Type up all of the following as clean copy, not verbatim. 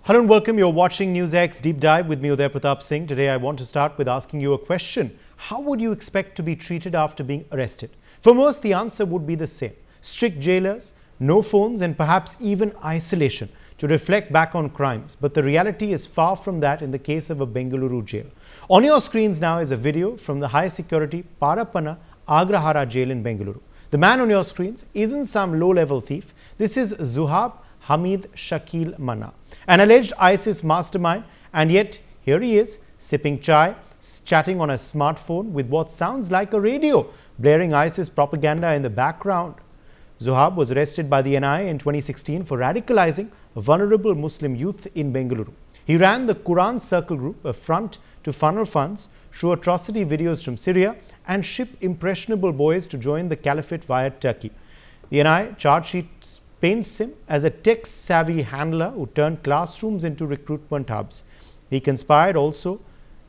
Hello and welcome. You're watching NewsX Deep Dive with me, Uday Pratap Singh. Today I want to start with asking you a question. How would you expect to be treated after being arrested? For most, the answer would be the same. Strict jailers, no phones and perhaps even isolation to reflect back on crimes. But the reality is far from that in the case of a Bengaluru jail. On your screens now is a video from the high security Parappana Agrahara jail in Bengaluru. The man on your screens isn't some low-level thief. This is Zuhab Shakeel Manna, an alleged ISIS mastermind, and yet here he is sipping chai, chatting on a smartphone with what sounds like a radio, blaring ISIS propaganda in the background. Zuhab was arrested by the NIA in 2016 for radicalizing a vulnerable Muslim youth in Bengaluru. He ran the Quran Circle Group, a front to funnel funds, show atrocity videos from Syria, and ship impressionable boys to join the caliphate via Turkey. The NIA charge sheet paints him as a tech-savvy handler who turned classrooms into recruitment hubs. He conspired also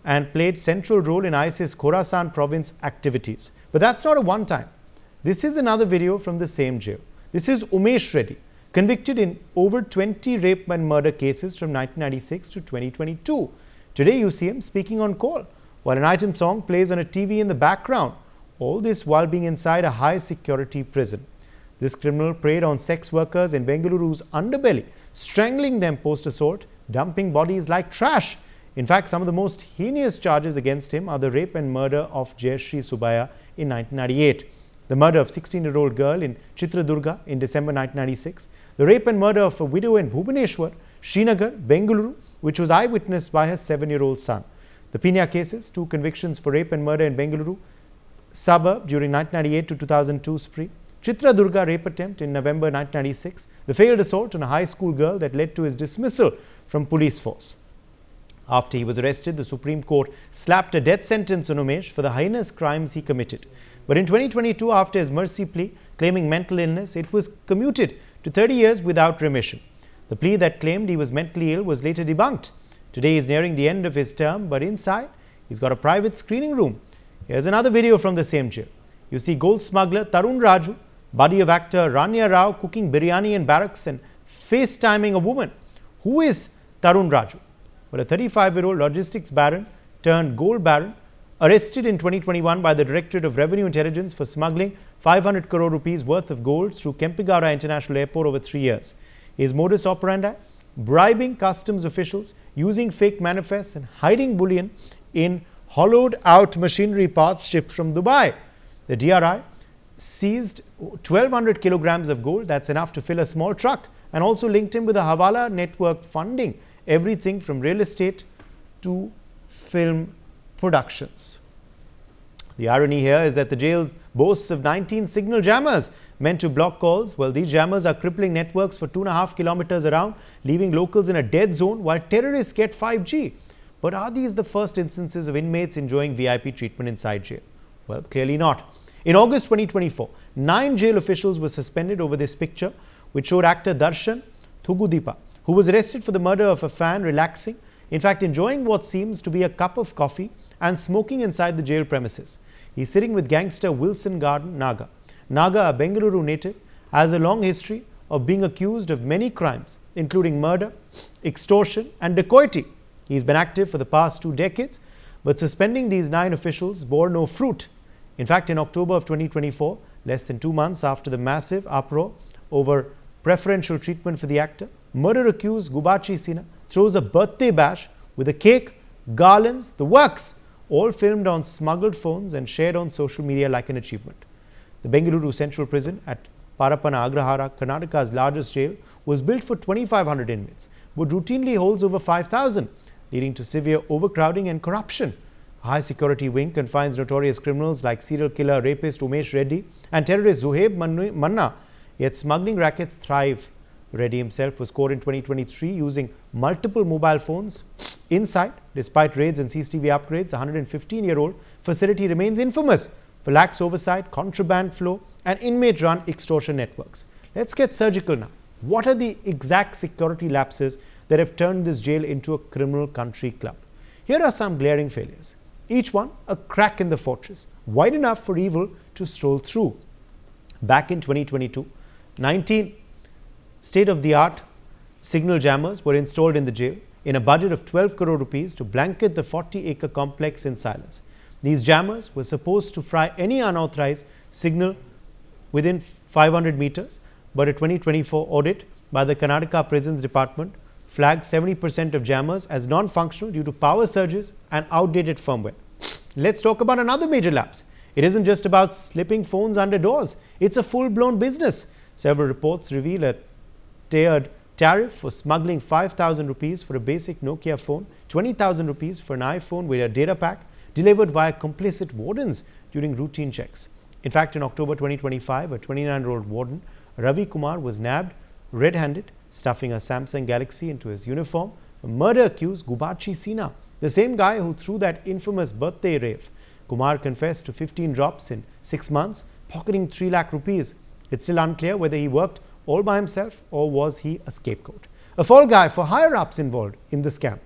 and played central role in ISIS Khorasan province activities. But that's not a one-time. This is another video from the same jail. This is Umesh Reddy, convicted in over 20 rape and murder cases from 1996 to 2022. Today you see him speaking on call, while an item song plays on a TV in the background. All this while being inside a high-security prison. This criminal preyed on sex workers in Bengaluru's underbelly, strangling them post-assault, dumping bodies like trash. In fact, some of the most heinous charges against him are the rape and murder of Jayashree Subaya in 1998, the murder of 16-year-old girl in Chitradurga in December 1996, the rape and murder of a widow in Bhubaneswar, Srinagar, Bengaluru, which was eyewitnessed by her 7-year-old son. The Pina cases, 2 convictions for rape and murder in Bengaluru suburb during 1998 to 2002 spree, Chitradurga rape attempt in November 1996, the failed assault on a high school girl that led to his dismissal from police force. After he was arrested, the Supreme Court slapped a death sentence on Umesh for the heinous crimes he committed. But in 2022, after his mercy plea claiming mental illness, it was commuted to 30 years without remission. The plea that claimed he was mentally ill was later debunked. Today he is nearing the end of his term, but inside he's got a private screening room. Here's another video from the same jail. You see gold smuggler Tarun Raju, buddy of actor Rania Rao, cooking biryani in barracks and FaceTiming a woman. Who is Tarun Raju? Well, a 35-year-old logistics baron turned gold baron, arrested in 2021 by the Directorate of Revenue Intelligence for smuggling 500 crore rupees worth of gold through Kempegowda International Airport over 3 years. His modus operandi? Bribing customs officials, using fake manifests and hiding bullion in hollowed-out machinery parts shipped from Dubai. The DRI seized 1,200 kilograms of gold, that's enough to fill a small truck, and also linked him with a Hawala network funding everything from real estate to film productions. The irony here is that the jail boasts of 19 signal jammers meant to block calls. Well, these jammers are crippling networks for 2.5 kilometers around, leaving locals in a dead zone while terrorists get 5G. But are these the first instances of inmates enjoying VIP treatment inside jail? Well, clearly not. In August 2024, 9 jail officials were suspended over this picture, which showed actor Darshan Thugudipa, who was arrested for the murder of a fan relaxing, in fact enjoying what seems to be a cup of coffee and smoking inside the jail premises. He's sitting with gangster Wilson Garden Naga. Naga, a Bengaluru native, has a long history of being accused of many crimes, including murder, extortion and dacoity. He's been active for the past 2 decades, but suspending these 9 officials bore no fruit. In fact, in October of 2024, less than 2 months after the massive uproar over preferential treatment for the actor, murder-accused Gubachi Sina throws a birthday bash with a cake, garlands, the works, all filmed on smuggled phones and shared on social media like an achievement. The Bengaluru Central Prison at Parappana Agrahara, Karnataka's largest jail, was built for 2,500 inmates, but routinely holds over 5,000, leading to severe overcrowding and corruption. A high-security wing confines notorious criminals like serial killer rapist Umesh Reddy and terrorist Zuhab Manna, yet smuggling rackets thrive. Reddy himself was caught in 2023 using multiple mobile phones. Inside, despite raids and CCTV upgrades, the 115-year-old facility remains infamous for lax oversight, contraband flow and inmate-run extortion networks. Let's get surgical now. What are the exact security lapses that have turned this jail into a criminal country club? Here are some glaring failures. Each one a crack in the fortress, wide enough for evil to stroll through. Back in 2022, 19 state-of-the-art signal jammers were installed in the jail in a budget of 12 crore rupees to blanket the 40-acre complex in silence. These jammers were supposed to fry any unauthorized signal within 500 meters, but a 2024 audit by the Karnataka Prisons Department flagged 70% of jammers as non-functional due to power surges and outdated firmware. Let's talk about another major lapse. It isn't just about slipping phones under doors. It's a full-blown business. Several reports reveal a tiered tariff for smuggling 5,000 rupees for a basic Nokia phone, 20,000 rupees for an iPhone with a data pack delivered via complicit wardens during routine checks. In fact, in October 2025, a 29-year-old warden, Ravi Kumar, was nabbed red-handed, stuffing a Samsung Galaxy into his uniform. A murder accused Gubachi Sina, the same guy who threw that infamous birthday rave. Kumar confessed to 15 drops in 6 months, pocketing 3 lakh rupees. It's still unclear whether he worked all by himself or was he a scapegoat. A fall guy for higher-ups involved in the scam.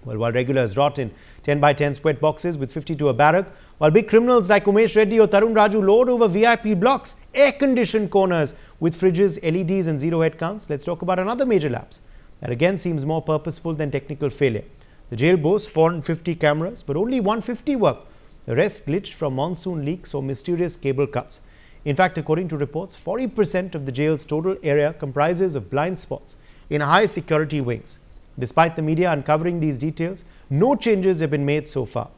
Well, while regulars rot in 10x10 sweat boxes with 50 to a barrack, while big criminals like Umesh Reddy or Tarun Raju lord over VIP blocks, air-conditioned corners with fridges, LEDs and zero head counts, let's talk about another major lapse that again seems more purposeful than technical failure. The jail boasts 450 cameras, but only 150 work. The rest glitched from monsoon leaks or mysterious cable cuts. In fact, according to reports, 40% of the jail's total area comprises of blind spots in high security wings. Despite the media uncovering these details, no changes have been made so far.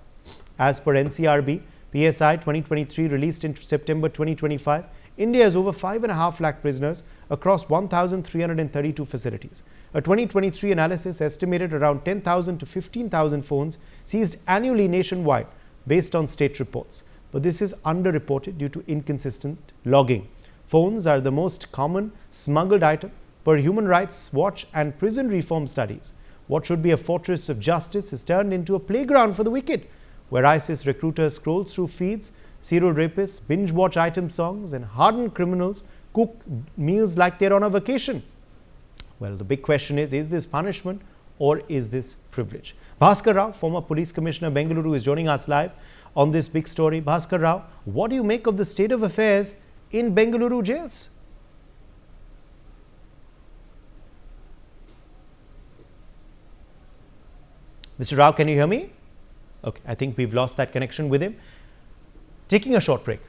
As per NCRB, PSI 2023 released in September 2025, India has over 5.5 lakh prisoners across 1,332 facilities. A 2023 analysis estimated around 10,000 to 15,000 phones seized annually nationwide based on state reports. But this is underreported due to inconsistent logging. Phones are the most common smuggled item per Human Rights Watch and prison reform studies. What should be a fortress of justice is turned into a playground for the wicked, where ISIS recruiters scroll through feeds, serial rapists binge-watch item songs, and hardened criminals cook meals like they're on a vacation. Well, the big question is this punishment or is this privilege? Bhaskar Rao, former Police Commissioner, Bengaluru, is joining us live on this big story. Bhaskar Rao, what do you make of the state of affairs in Bengaluru jails? Mr. Rao, can you hear me? Okay, I think we've lost that connection with him. Taking a short break.